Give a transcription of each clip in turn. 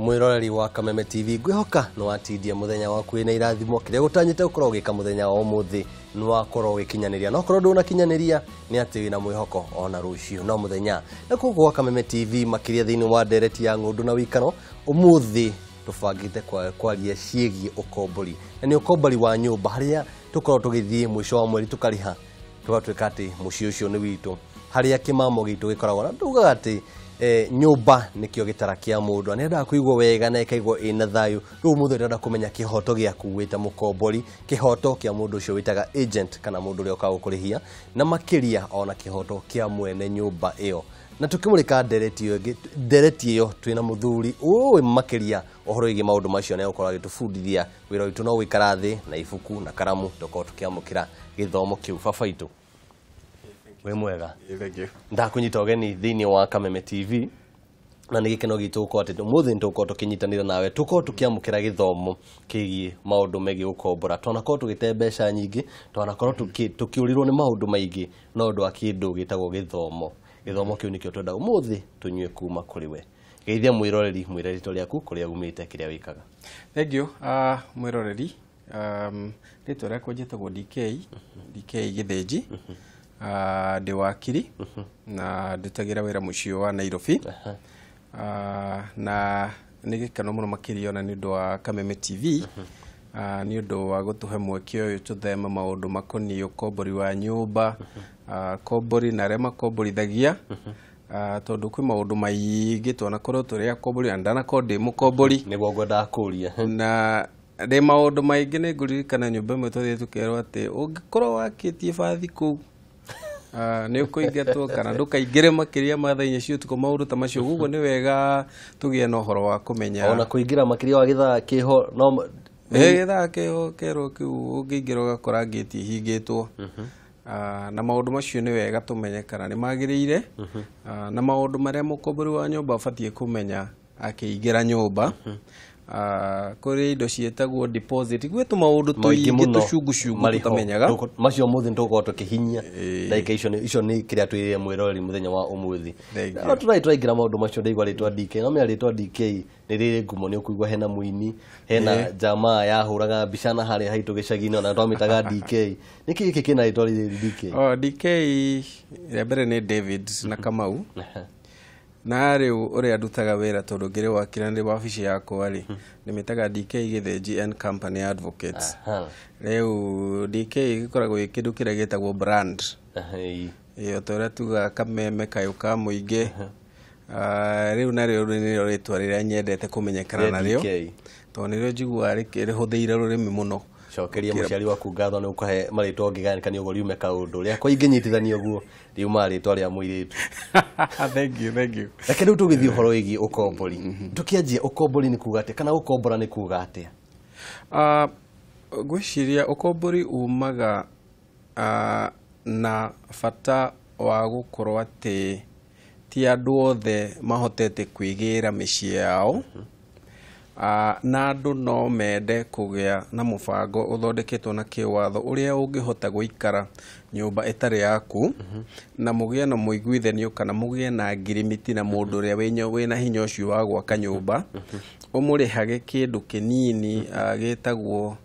mwiroreri wa Kameme TV ngwihoka no atidia muthenya waku ina irathimo kire gutanyite ukorwo gika muthenya wa umuthi no wakorwo gikinyaniria no korwo nduna kinyaniria ni ati wina mwihoko ona rucio no muthenya na kugo Kameme TV makiria thiini wa ndereti ya ngundu na wikano umuthi tufagite kwaria ciegi ukombori na ni ukombori wa nyumba haria tukorwo tugithie mwisho wa mweri tukariha tugatwika ati mucio ucio ni witu haria kimamo gitu gikoragwo na tugaga ati nyumba nikio gitara kia mundu anenda kuigwo wega na ikaigwo ina thayu ru muthe ndenda kumenya kihoto giaku wita mukombori kihoto kia mundu ucio witaga agent kana mundu ule ukagukurihia na makiria ona kihoto kia mwene nyumba iyo na tukimurika dereti iyo twina muthuri uwe makiria ohoro igi maundu macio na ukora gitufundithia wira witu no wikara thi na ifuku na karamu toko tukiamukira githomo kiu fafaitu we mwega ndakunyita ogeni thiini wa Kameme TV na nigikeno gitu ko ati muthi ntuko tukinyitanira nawe tuko tukiamukira githomo kigi maundu megi ukombora twana ko tugite mbeca nyingi twana ko tukiurirwo ni maundu maingi no ndu akindu gitagwo githomo kiu nikio twenda umuthi tunywe kuma kuri we geithia mwiroreri riaku kuria umite kiria wikaga thank you mwiroreri rito rako njitagwo DK Githenji ndi wakiri na ndutagira wira mucio wa Nairobi na nigikano muno makirio na ni ndu wa Kameme TV ni ndu wa gutuhe mwekio uyu tuthema maundu makoni ukombori wa nyumba kombori na rema komborithagia tondu kwi maundu maingi twana korwo turi akombori andana ko ndi mukombori niguo ngwenda kuria na ndi maundu maingi ni nguririkana nyumba imwe tuthie tukerwo ati ungikorwo wakitie bathi ku ni ukuingatwo kana ndukaingire makiria mathainya cio tuko maundu ta macio gugo ni wega tugie no horo wa kumenya ona kuingira makiria wa githaa kiho no githaa kiho kero kiu ungiingira ugakora ngiti hingitwo na maundu macio ni wega tumenye kana ni magirire na maundu maria mukombori wa nyumba abatie kumenya akiingira nyumba kuri indo cietagwo deposit gwetu maundu tuingi tucungucungu tutamenyaga macio muthi ntuko tukihinya like icio ni kiria twire mwiroreri muthenya wa umuthi no turaingira maundu macio ndaigwa ritwa DK no me ritwa DK ni riri ngumo ni ukuigwa hena muini hena jamaa ya huraga bishana hari haitu gicagini na twamitaga DK niki giki kina ritwa riri DK DK rebere ni David na Kamau na riu uria ndutaga wira tondu ngire wakira ndi wabici yakwa ri nimetaga DK Githenji and Company Advocates riu DK gikoragwo ikindu kiria gitagwo brand iyo tora tuga Kameme kayo ka muingi riu na riu ni ritwa riria nyendete kumenyekana nario tondu nirio njigua rihuthiire rurimi muno cokeria muciari waku ngatho ni ukahe maritwa ngiganikania ugo riume kaundu ria kwa inginyitithania guo riu maritwa ria muiritu thank you lakini riu tugithii horo igi ukombori tukianjia ukombori ni kuga atia kana ukombora ni kuga atia gwiciria ukombori umaga na fata wa gukorwo ati ti andu othe mahotete kwigira micii yao na andu no mende kugia na mubango uthondeketwo na kiwatho uria ungihota guikara nyumba etari yaku na mugie na muiguithanio kana mugie na ngirimiti na mundu uria wina hinya ucio wa gwaka nyumba umurihage kindu kinini getagwo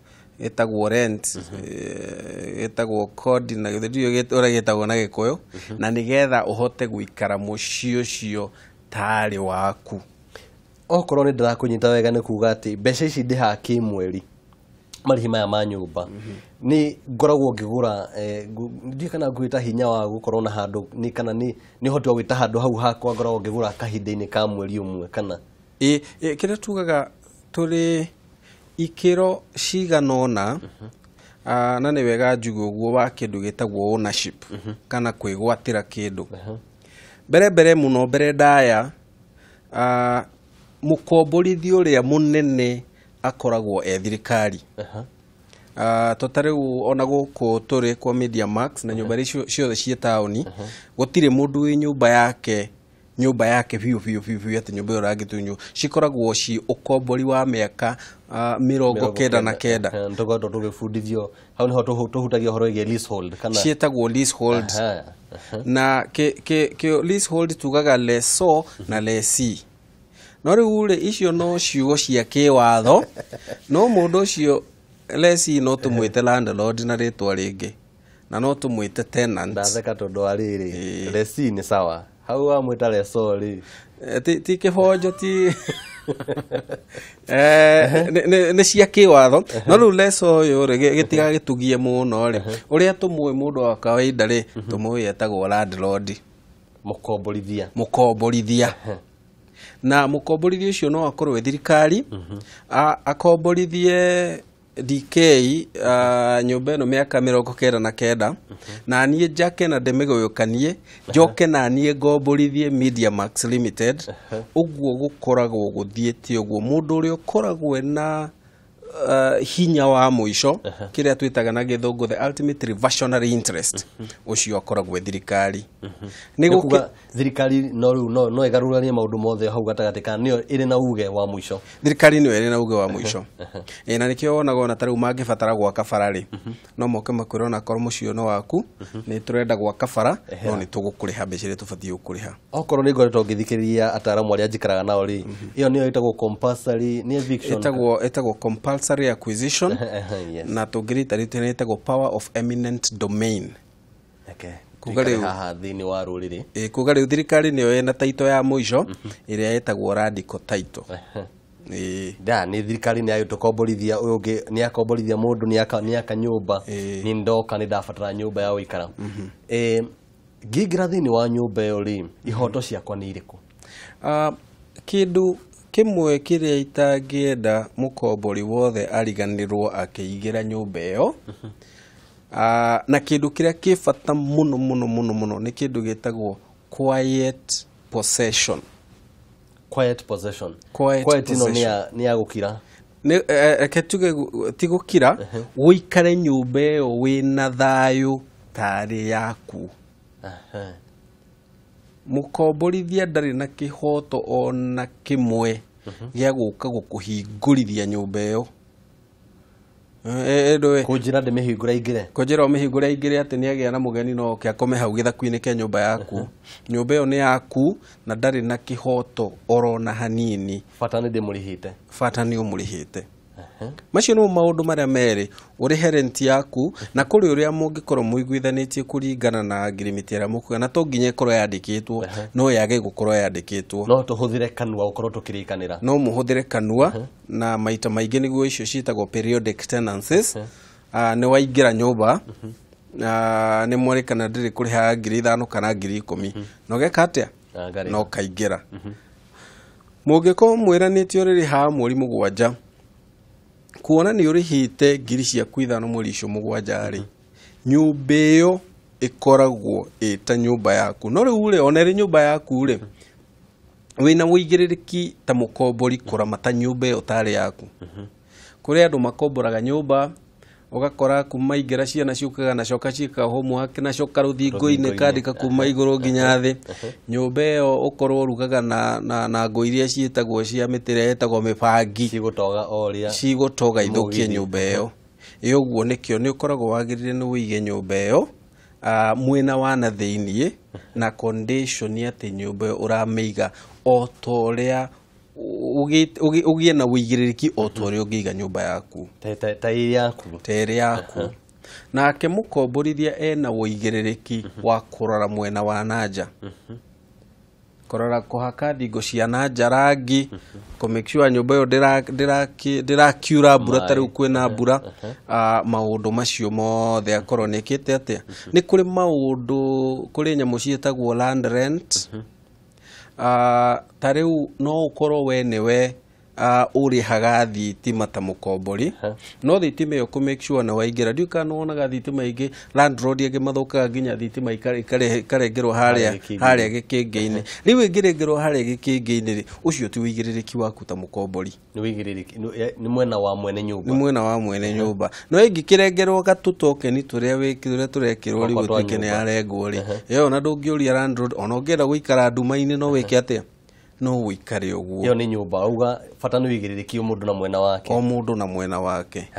rent getagwo code na githio getagwo na gikuyu na nigetha uhote guikara mucio cio tari waku okorwo ni ndirakunyita wega ni kuga ati mbeca ici ndiha kimweri marihi maya ma nyumba ni ngoragwo ngigura ndi kana ngwita hinya wa gukorwo na handu ni kana ni hoti wa gwita handu hau hakwa ngoragwo ngigura kahinda-ini ka mweri umwe kana kire tugaga turi ikiro ciganona na ni wega njugo uguo wa kindu gitagwo ownership kana kwigwatira kindu mbere muno mbere ndaya mukomborithio uria munene akoragwo thirikari totariu ona guku turi kwa Media Max na nyumba icio ciothe cie tauni gutire mundu wi nyumba yake biu ati nyumba iyo rangitunyu cikoragwo ci ukombori wa miaka 99 ntogoto tugifundithio hau niho tuhutagia horo ige leasehold kana cietagwo leasehold na ke leasehold tugaga leso na lesi no riu ri icio no ciugo cia kiwatho no mundu ucio lesi no tumwite landlord na ritwa ringi na no tumwite tenant ndatheka tondu ariri lesi ni sawa hau wa mwita lesori ti kibojo ti ne cia kiwatho no riu leso yo gitiga gitugie muno ri uria tumwe mundu wa kawaida ri tumwe yetagwo landlord mukomborithia na mukomborithia ucio no akorwo thirikari akomborithie DK nyumba ino miaka 99 na nie jake na ndemiguyukanie njoke na nie ngomborithie Media Max Limited uguo gukoragwo guthiete uguo mundu uri ukoragwo na hinya wa muico kiria twitaga na githungu the ultimate reversionary interest ucio akoragwo thirikari niguo thirikari no igaruranie maundu mothe hau gatagati kana nio iri na uge wa muico thirikari nio iri na uge wa muico na nikio wonaga ona tariu mangibatara gwaka barari no moke makwira na korwo mucio no waku ni turenda gwaka bara no ni tugukuriha mbeca iria tubathie gukuriha okorwo ni ngoretwo ngithikiriria ataramu aria njikaraga nao ri iyo niyo itagwo compulsory ni eviction itagwo compulsory acquisition na tungirita ritene itagwo power of eminent domain kugari haha thini wa ruriri kugari thirikari niyo ena taito ya muico iria itagwo radical title ni thirikari ni ayutokomborithia uyu ngi ni akomborithia mundu ni aka nyumba ni ndoka ni ndabatara nyumba ya uikara ngingira thini wa nyumba iyo ri ihoto ciakwa ni iriku kindu kimwe kiria itangienda mukombori wothe ariganirwo akiigira nyumba iyo na kindu kiria kifata muno ni kindu gitagwo quiet possession ino ni ya gukira ketuge tigukira guikare nyumba iyo wina thayu tari yaku mukomborithia ndari na kihoto ona kimwe gya guka gukuhingurithia nyumba iyo kunjira ndimihingura ingire kunjira umihingura ingire ati ni agia na mugeni no ke akome hau githakuini ke nyumba yaku nyumba iyo ni yaku na ndari na kihoto orona hanini fata ni ndimurihite fata ni umurihite macio no maundu maria meri uri rent yaku na kuri uria mungikorwo muiguithanitie kuringana na agreement ya mukuga na to nginye korwo yandikitwo no yage gukorwo yandikitwo no tuhuthire kanua ukorwo tukirikanira no muhuthire kanua na maita maingi niguo icio ciitagwo periodic tenancies ni waingira nyumba ni mwerikana ndiri kuriha 5,000 kana 10,000 no geka atia no kaingira mungiko mwiranitie riri ha mweri 7 kuona ni urihite 5,000 mweri icio 7 ri nyumba iyo ikoragwo ita nyumba yaku no riu ri onere nyumba yaku ri wina wigiririki ta mukombori kuramata nyumba iyo tari yaku kuri andu makomboraga nyumba ugakora kuma ingera ciana ciukaga na coka cika homework na coka ruthingo-ini kandika kuma iguru nginya thi nyumba iyo ukorwo rugaga na ngo iria ciitagwo cia mitire yetagwo mibangi cigutoga ithukie nyumba iyo uguo nikio ni ukoragwo wagirire ni wige nyumba iyo mwena wana thiini na condition ati nyumba iyo urameiga otoria ugie na wigiririki otoria ugiga nyumba yaku teri yaku nake mukomborithia ena wigiririki wa kurora mwena wa nanja kurora kuhaka thingo cia nanja rangi ku make sure nyumba iyo ndirakiura mbura tari kwina mbura maundu macio mothe akorwo nikite atia ni kuri maundu kuri nyamu cietagwo land rent tariu no ukorwo we niwe urihaga thitima ta mukombori no thitima iyo ku make sure na waingira nduka no onaga thitima ingi landlord ingi mathukaga nginya thitima ikarengerwo haria gikingi-ini riu ingirengerwo haria gikingi-ini ri ucio ti wigiririki waku ta mukombori ni wigiririki ni mwena wa mwene nyumba no ingikirengerwo gatutoke ni turia wikire turekirwo ri gutike ni arengwo ri yo na ndungiuria landlord ona ungienda guikara nduma-ini no wike atia no wikare uguo iyo ni nyumba uga fata ni wigiririkia mundu na mwena wake o mundu na mwena wake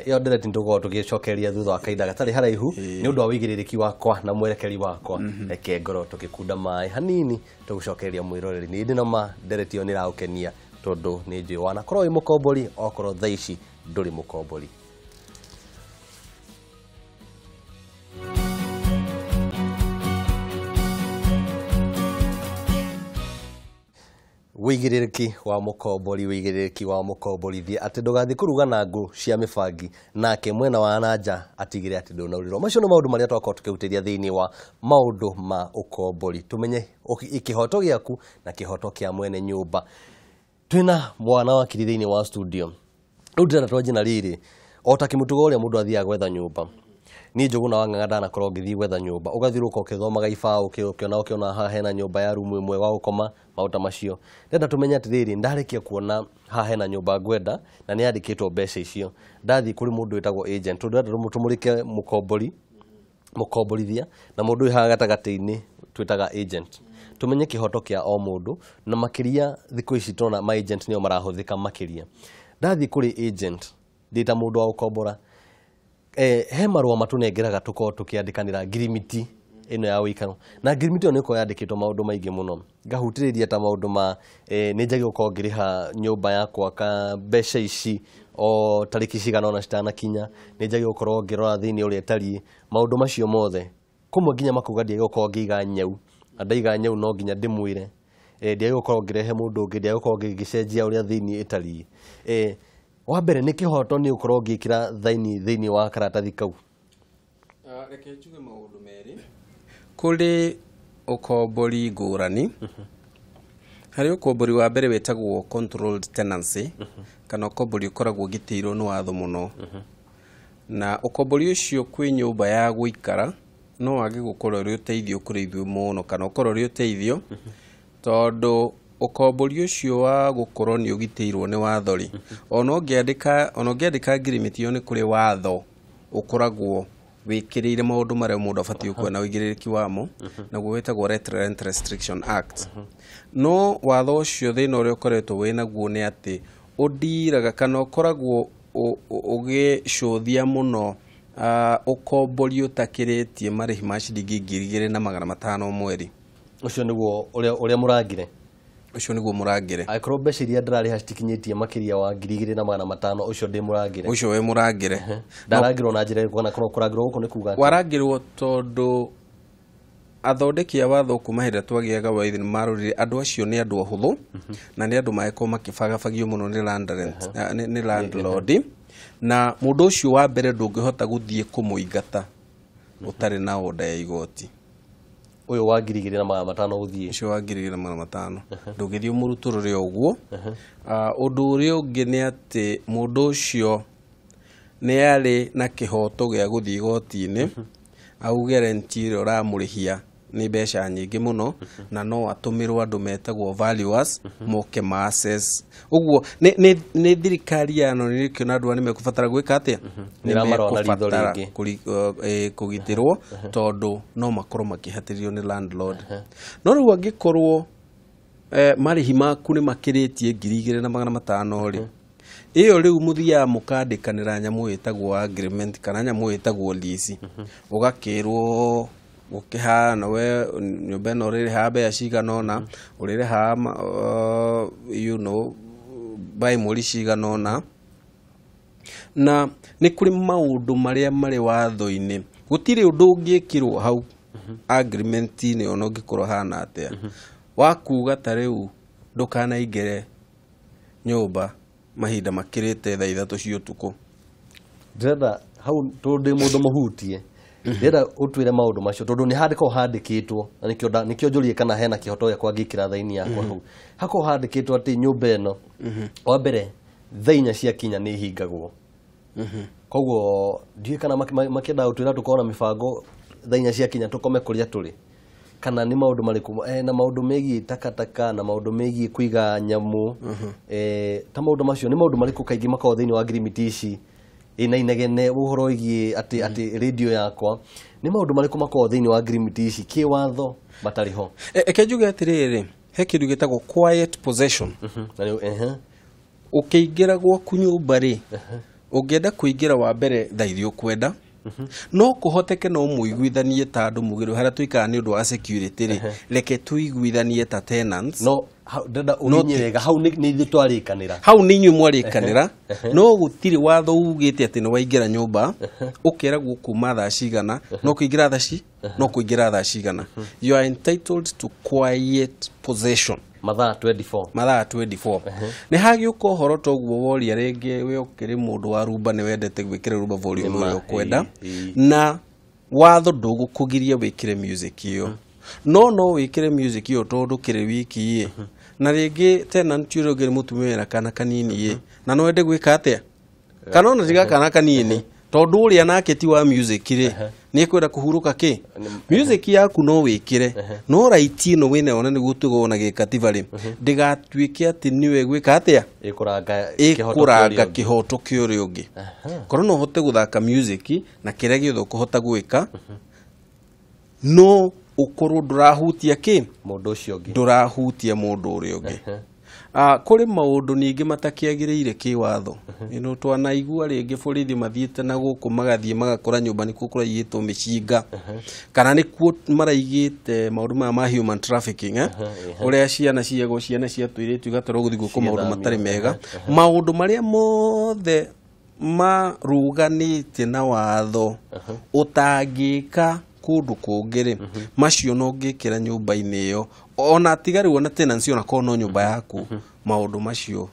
iyo ndireti ndugo tugicokeria thutha wa kaida gatari haraihu ni undu wa wigiririkia wakwa na mwerekeri wakwa reke ngoro tukikunda mai hanini tugucokeria mwiroreri ni ndi nama ndireti yo ni raukenia tondu ni njui wana korwo wi mukombori okorwo thaici nduri mukombori wigiriki wa mukomborithia ati ndugathi kuruga na ngu cia mibangi nake mwena wa nanja atigire ati ndunaurirwo macio no maundu maria twakora tukihutiria thiini wa maundu ma ukombori tumenye ikihoto giaku na kihoto kia mwene nyumba twina mwana wa kiri thiini wa studio udira twajina riri ota kimutugo uria mundu athia gwetha nyumba ni njugu na wang'ang'a na korwo ngithi gwetha nyumba ugathiruka ukithomaga ibao ukiona ha hena nyumba ya rumu imwe wa gukoma mauta macio ndenda tumenya atiriri ndarikia kuona ha hena nyumba ngwenda na ni andikitwo mbeca icio ndathi kuri mundu witagwo agent ndenda tumurike mukomborithia na mundu uyu ha gatagati-ini twitaga agent tumenye kihoto kia o mundu na makiria thiku ici tona ma agent nio marahuthika makiria ndathi kuri agent ndita mundu wa gukombora he marua matunengeraga tuko tukiandikanira girimiti ino ya wikaro na girimiti ono iko yandikitwo maundu maingi muno ngahutiriria ta maundu ma ni njagi gukorwo ngiriha nyumba yakwa ka mbeca ici o tariki cigana ona citanakinya ni njagi gukorwo ngirora thiini uria tari maundu macio mothe kumwe nginya makuga ndie gukorwo ngiga nyau andaiga nyau no nginya ndimwire ndie gukorwo ngirehe mundu ungi ndie gukorwo ngicenjia uria thiini itari wa mbere ni kihoto ni ukorwo ngikira thiini wa karatathi kau reke njuge maundu meri kuri ukombori ngurani hari ukombori wa mbere wetagwo controlled tenancy kana ukombori ukoragwo gitiirwo ni watho muno na ukombori ucio kwi nyumba ya guikara no wage gukorwo ri uteithio kuri ithuĩ muno kana ukorwo ri uteithio tondu ukombori ucio wa gukorwo ni ugitiirwo ni wathori ona ungiandika agreement yo ni kuri watho ukoragwo wikirire maundu maria mundu abatie kwena wigiriki wamo naguo wetagwo Rent Restriction Act no watho ucio thina uria ukoretwo wina guo ni ati udiraga kana ukoragwo ugicuthia muno ukombori utakiritie marihi ma ciringi 2,500 mweri ucio niguo uria murangire ucio niguo murangire aikorwo mbeca iria ndirariha citikinyĩtie makiria wa 2,500 ucio ndi murangire ucio we murangire ndarangirwo na njira kuona korwo kurangirwo guko ni kuga warangirwo tondu athondeki a watho kuma hinda twagiaga waithi ni marorire andu acio ni andu ahuthu na ni andu maeko makibagabagio muno ni landlord na mundu ucio wa mbere ndungihota guthie kumuingata utari na order ya igoti uyu wa 2,500 uthie ucio wa 2,500 ndungithio muruturure uguo undu uria ungi ni ati mundu ucio ni ari na kihoto gia guthie igoti-ini auge rent ira uramurihia ni mbeca nyingi muno na no atumirwo andu metagwo valuers moke ma access uguo ni thirikari yano ni kiona andu ni mekubatara gwika atia ni ramarona ritho ringi kugitirwo tondu no makorwo makihatirio ni landlord no riu angikorwo marihi maku ni makiritie 2,500 ri iyo riu muthia mukandikanira nyamu itagwo agreement kana nyamu itagwo lease ugakirwo ukihana we nyumba no riri ha mbeca cigana ona urire ha by muri cigana ona na ni kuri maundu maria mari watho-ini gutire undu ungikirwo hau agreement-ini ona ungikorwo hana atia wakuga ta riu ndukanaingire nyumba mahinda makirite thaa 3 cia utuku ndenda hau tondu mundu muhutie ndenda utwire maundu macio tondu ni handiko handikitwo na nikio njurie kana hena kihoto ya kwa ngikira thaini yakwa hau hako handikitwo ati nyumba eno wa mbere thainya cia kinya ni hingagwo koguo ndiye kana makenda utwira tukona mibango thainya cia kinya tukome kuria turi kana ni maundu mariku na maundu megi takataka na maundu megi kuiga nyamu ta maundu macio ni maundu mariku kaingi makao thiini wa agreement ici ina inegene uhoro igi ati radio yakwa ni maundu mariku makao thiini wa agreement ici ki watho batariho ekenjuge atiriri he kindu gitagwo quiet possession ukiingira gwaku nyumba ri ungienda kuingira wa mbere thaithi ukwenda no kuhoteke no muiguithanie ta andu mugiru haria tuikara ni undu wa security ri reke tuiguithanie ta tenants no ndenda unyerega hau ni ithu twarikanira hau ni inyu mwarikanira no gutiri watho ugite ati ni waingira nyumba ukera gukuma thaa cigana no kuingira thaa no kuingira thaa cigana you are entitled to quiet possession mathaa 24 ni hagi ukohoro toguo woria ringi we ukiri mundu wa rumba ni wendete gwikira rumba volume uria ukwenda na watho ndugukugiria wikire music iyo no wikire music iyo tondu kire wiki na ringi tenant uria ungiri mutumira kana kanini na no wende gwika atia kana ona tiga kana kanini tondu uria nake ti wa music ri ni kwenda kuhuruka ki music yaku no wikire no right ino wine ona ni gutugo na gikatiba ri ndigatuike ati niwe gwika atia ikuranga kihoto kiuri ungi korwo no hote guthaka music na kiria giothe kuhota gwika no ukorwo ndurahutia ki mundu ucio ungi ndurahutia mundu uria ungi kuri maundu ningi matakiagiriire kiwatho ino twanaigua ringi borithi mathiete na guku magathie magakora nyumba ni kukura yitwo micinga kana ni kuo maraigite maundu ma human trafficking uria ciana ciego ciana cia tuiritu igatoro guthi guku maundu matari mega maundu maria mothe maruganite na watho utangika kundu kungiri macio no ngikira nyumba-ini iyo ona tigari wona tenancy ona kono nyumba yaku maundu macio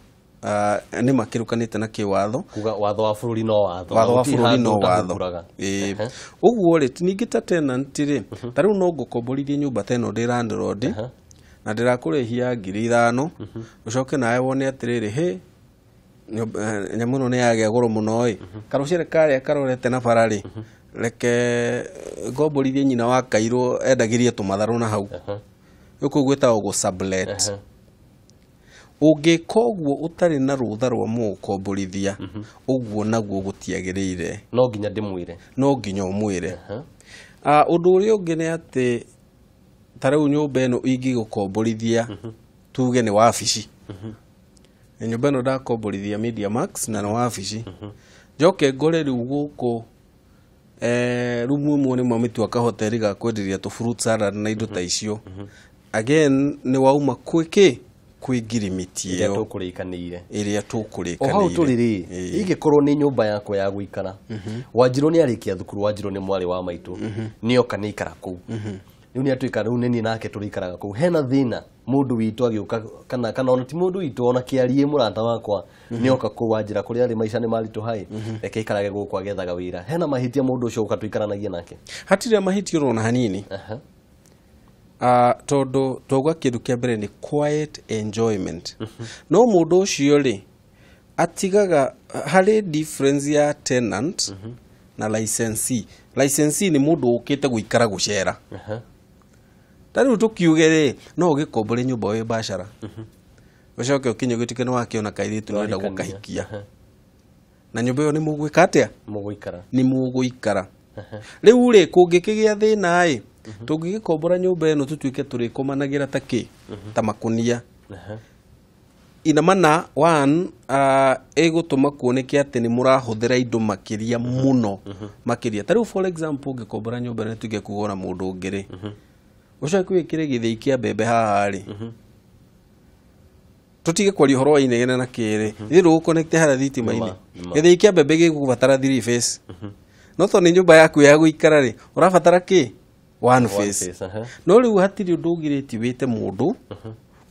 ni makirukanite na kiwatho kuga watho wa bururi no watho uguo ri ningi ta tenant ri tariu no ngukomborithie nyumba teno ndi landlord na ndirakurihia 5,000 ucoke nawe wone atiriri he nyamu no ni yagia goro muno karo serikali akarorete na barari reke ngomborithie nyina wa Kairũ endagirie tumatharu na hau uko gweta ogo sublet ungikoguo utari na rutha rwa mukomborithia uguo naguo gutiagirire no nginya ndimwire no nginya umwire undu uria ungi ni ati tarau nyumba eno ingi gukomborithia tuge ni wabici nyumba eno ndakomborithia Media Max na ni wabici njoke ngore riu guku rumu mwone mamitu akahoteri ga kwenderia to fruit salad na indo ta icio again ni wauma kwiki kwingirimiti iyo iria tukurikanire oho turiri ingikorwo ni nyumba yako ya guikara Wanjiru ni arikia thukuru Wanjiru ni mwari wa maitu ni oka ni ikara ku riu ni atuika riu ni nake turikaraga ku hena thina mundu witu agiuka kana ona ti mundu witu ona kiarie murata wakwa ni oka ku Wanjira kuri ari maisha ni mali tu hai reke ikarage guku agethaga wira hena mahitia mundu ucio uka tuikaranagia nake hatire mahitia rona hanini todo togwa kindu kia mbere ni quiet enjoyment no mundu ucio ri atigaga hari difference ya tenant na licensee ni mundu ukite guikara gucera tari tukiuge ri no gikombore nyumba we bashara ucoke ukinyo gitikene wakiona kairitu nenda gukahikia na nyumba yo ni mugwika atia ni muguikara riu ri kungikigia thina ai tungigikombora nyumba eno tutuike turikomanagira taki ta makunia ina mana one egutuma kuoneke ati ni murahuthira indo makiria muno makiria tari for example ngikombora nyumba eno tuge kugora mundu ngiri ucoke wikire githii kia mbembe haha ri tutige kwari horo wa inegene na kire thiru connect hara thitima-ini githii kia mbembe gigubatara 3 phase no to ni nyumba yaku ya guikara ri urabatara ki one phase no riu hatiri undu ugiriti wite mundu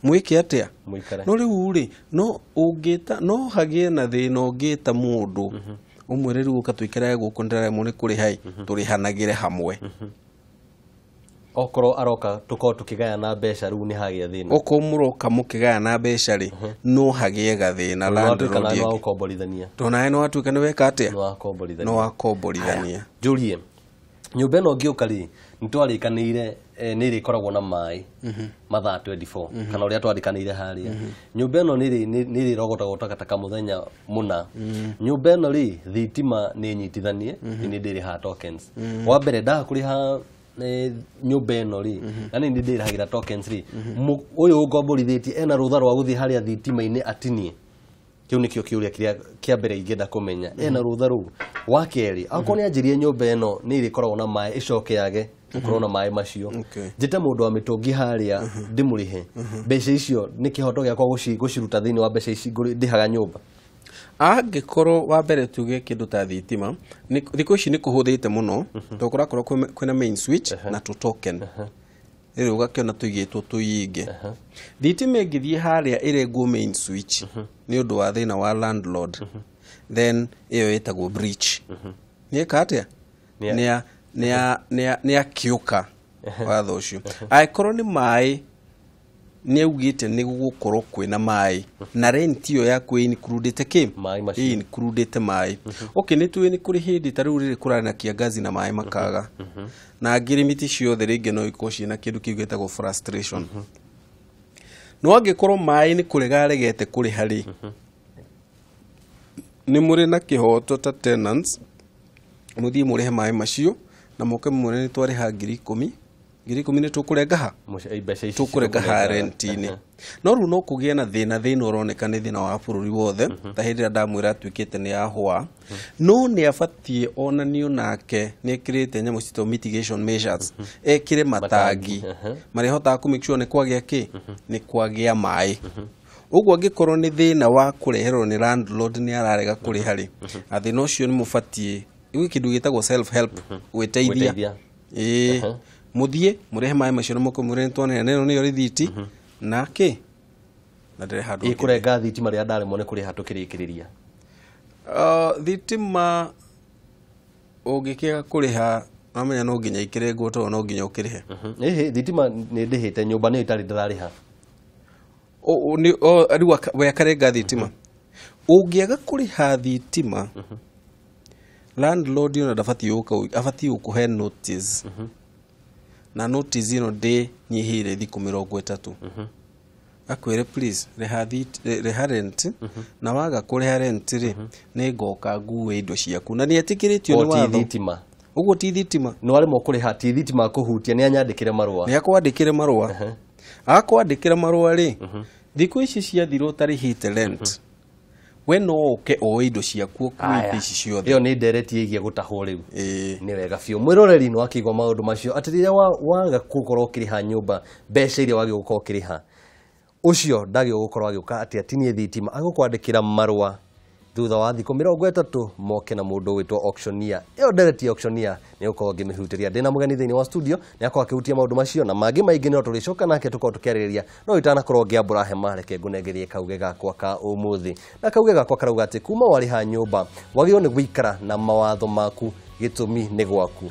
mwike atia no riu ri no ungita no hagie na thina ungita mundu umwire riu ukatuikara guku ndara mune kuri hai turihanagire hamwe okoro aroka tuko tukigaya na mbeca riu ni hagia thina okomuroka mukigaya na mbeca ri no hagie gathina landlord no ukomborithania tona eno atuika ni weka atia no akomborithania Julie nyumba eno ngiuka ri nitwarikanire niri koragwo na mai mathaa 24 kana uria twarikanire haria nyumba eno niri rogotagwo takataka muthenya muna nyumba eno ri thitima ni nyitithanie ni ndiri ha tokens wa mbere nda kuriha nyumba ĩno ri na nĩ ndĩrĩhagĩra tokens ri ũyũ ngomborithĩtie ena rũtha rwa gũthiĩ harĩa thitima-inĩ atinie kiu nikio kiuria kia mbere ingenda kumenya ena rutha ru wa keri akorwo nĩ anjirie nyumba ĩno nĩ irikoragwo na maĩ icoke yage ukorwo na maĩ macio njite mundu wa mitungi haria ndimurihe mbeca icio nĩ kihoto giakwa guciruta thĩinĩ wa mbeca ici ndihaga nyumba angikorwo wa mbere tuge kindu ta thitima thikũ ici nĩ kũhũthĩte mũno tũkũrakorwo kwĩna main switch na tu token ĩrĩ ũgakĩona tũigĩtwo tũingĩ thitima ĩngĩthiĩ harĩa ĩrengwo main switch nĩ ũndũ wa thĩna wa landlord then ĩyo ĩtagwo breach nĩeka atĩa nĩ akĩũka watho ũcio angĩkorwo nĩ maĩ nĩ augĩte nĩ gũgũkorwo kwĩna maĩ na rent ĩyo yaku includete kĩ includete maĩ okay nĩ tuĩ nĩ kũrĩ hĩndĩ ta rĩu rĩrĩ kũrarĩ na kiangazi na maĩ makaga na ngirimiti ciothe rĩngĩ no ikorwo ciĩna kĩndũ kĩu gĩtagwo frustration no angĩkorwo maĩ nĩ kũrega regete kũrĩ harĩ nĩ mũrĩ na kĩhoto ta tenants mũthiĩ mũrĩhe maĩ macio na moke mũrĩ nĩ twarĩha 10,000 nĩ tũkũrenga ha tũkũrenga ha rent-inĩ no rĩu no kũgĩe na thĩna ũroneka nĩ thĩna wa bũrũri wothe ta hĩndĩ ĩrĩa ndamwĩra atuĩkĩte nĩ yahũa no nĩ abatiĩ onanio nake nĩ ekĩrĩte nyamũ citwo mitigation measures ekĩre matangi marĩa hotaga kũ make sure nĩ kwagĩa kĩ nĩ kwagĩa maĩ ũguo angĩkorwo nĩ thĩna wa kũreherwo nĩ landlord nĩ ararega kũrĩ harĩ athĩna ũcio nĩ mũbatiĩ gwĩ kĩndũ gĩtagwo self help gwĩteithia muthie murehe maĩ macio na moko murene twanera neno niyo rithiti nake na ndere handu ikurenga thitima ria ndare mone kuri hatukirikiriria thitima ũngĩkĩaga kũrĩha amenya no nginya ikirengwo to no nginya ũkĩrĩhe thitima nĩ ndĩhĩte nyũmba nĩ itarĩ ndĩrarĩha rĩu we akarenga thitima ũngĩaga kũrĩha thitima landlord ona abatiĩ gũkũhe notice na notice ino de nyihire thiku 30 akwire please reha rent na waga kureha rent ri ni ngoka nguwe indo ciaku na ni etikiritio ni watho thitima uguo ti thitima no ari mo kureha ti thitima kuhutia ni anyandikire marua ni akwandikire marua akwandikire marua ri thiku ici ciathirwo tarihite rent we no oke o indo ciaku kuithi ici ciothe iyo ni ndereti igie gutahwo riu ni wega biũ mwiroreri no akigwa maundu macio atiriria waga gukorwo kiriha nyumba mbeca iria wagi gukorwo kiriha ucio ndagi gukorwo agiuka ati atinie thitima agukwandikira marua thutha wa thiku 30 moke na mundu witwo auctioneer iyo ndereti auctioneer ni ukorwo ngimihutiria ndina mugeni thiini wa studio ni akwa akihutia maundu macio na mangi maingi no tulicoka nake tukorwo tukiaririria no itana korwo ngiambura hema reke ngunegerie kauge gakwa ka umuthi na kauge gakwa karauga ati kuma wari ha nyumba wagio ni guikara na mawatho maku gitumi ni gwaku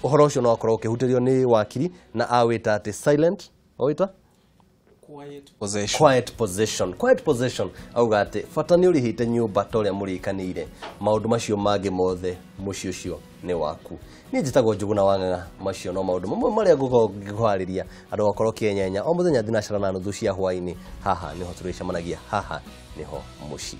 uhoro ucio no akorwo ukihutirio ni wakiri na awita ati silent owita quiet possession auga ati fata ni urihite nyumba toria murikanire maundu macio magi mothe mucio cio ni waku ni njitagwo Njuguna wa Ng'ang'a macio no maundu mamwe maria nguhariria andu bakorwo kinyenya o muthenya thinacara na nuthu cia hwaini haha niho turicemanagia haha niho mucii